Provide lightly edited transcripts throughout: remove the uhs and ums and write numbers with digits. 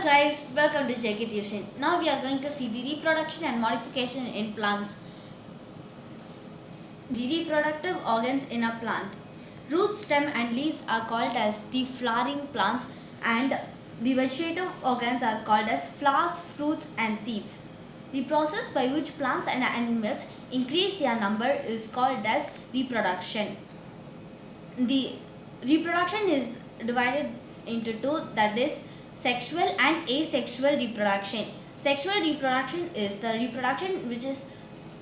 guys, welcome to JK Tuition. Now we are going to see the reproduction and modification in plants. The reproductive organs in a plant. Roots, stem and leaves are called as the flowering plants, and the vegetative organs are called as flowers, fruits and seeds. The process by which plants and animals increase their number is called as reproduction. The reproduction is divided into two, that is sexual and asexual reproduction. Sexual reproduction is the reproduction which is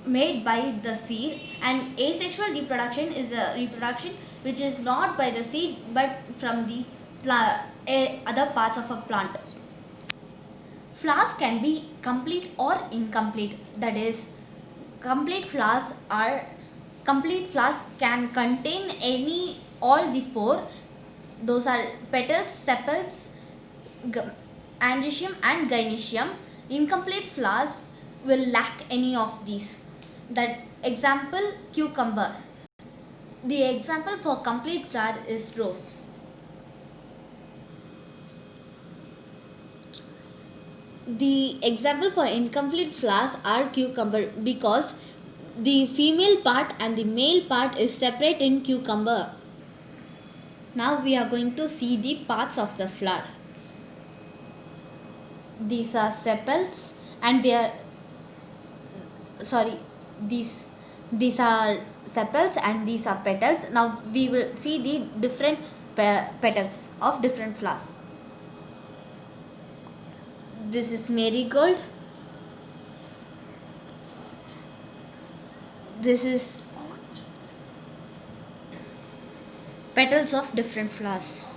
made by the seed, and asexual reproduction is the reproduction which is not by the seed but from the other parts of a plant. Flowers can be complete or incomplete, that is complete flowers can contain all the four. Those are petals, sepals, androecium and gynoecium. Incomplete flowers will lack any of these. That example, cucumber. The example for complete flower is rose. The example for incomplete flowers are cucumber, because the female part and the male part is separate in cucumber. Now we are going to see the parts of the flower. These are sepals, and these are sepals and these are petals. Now we will see the different petals of different flowers. This is marigold. This is petals of different flowers.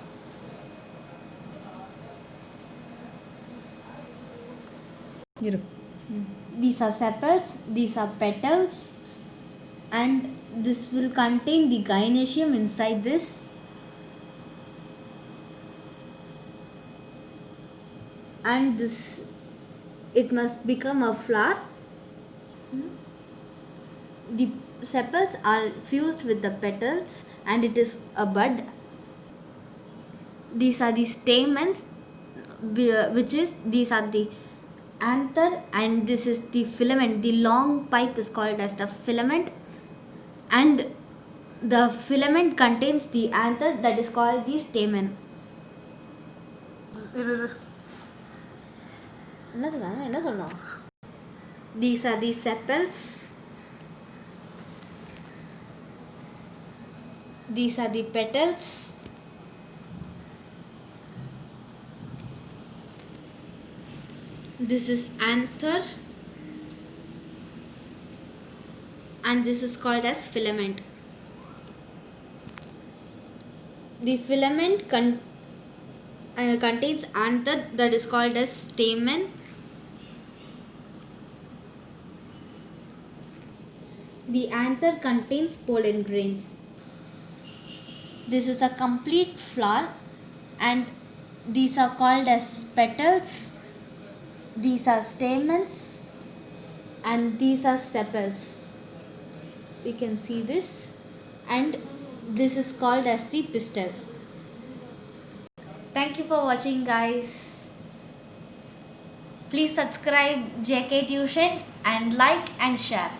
These are sepals, these are petals, and this will contain the gynoecium inside this. And this, it must become a flower. The sepals are fused with the petals and it is a bud. These are the stamens, these are the anther, and this is the filament. The long pipe is called as the filament, and the filament contains the anther, that is called the stamen. These are the sepals. These are the petals. This is anther, and this is called as filament. The filament contains anther, that is called as stamen. The anther contains pollen grains. This is a complete flower, and these are called as petals. These are stamens, and these are sepals. We can see this, and this is called as the pistil. Thank you for watching, guys. Please subscribe JK Tuition and like and share.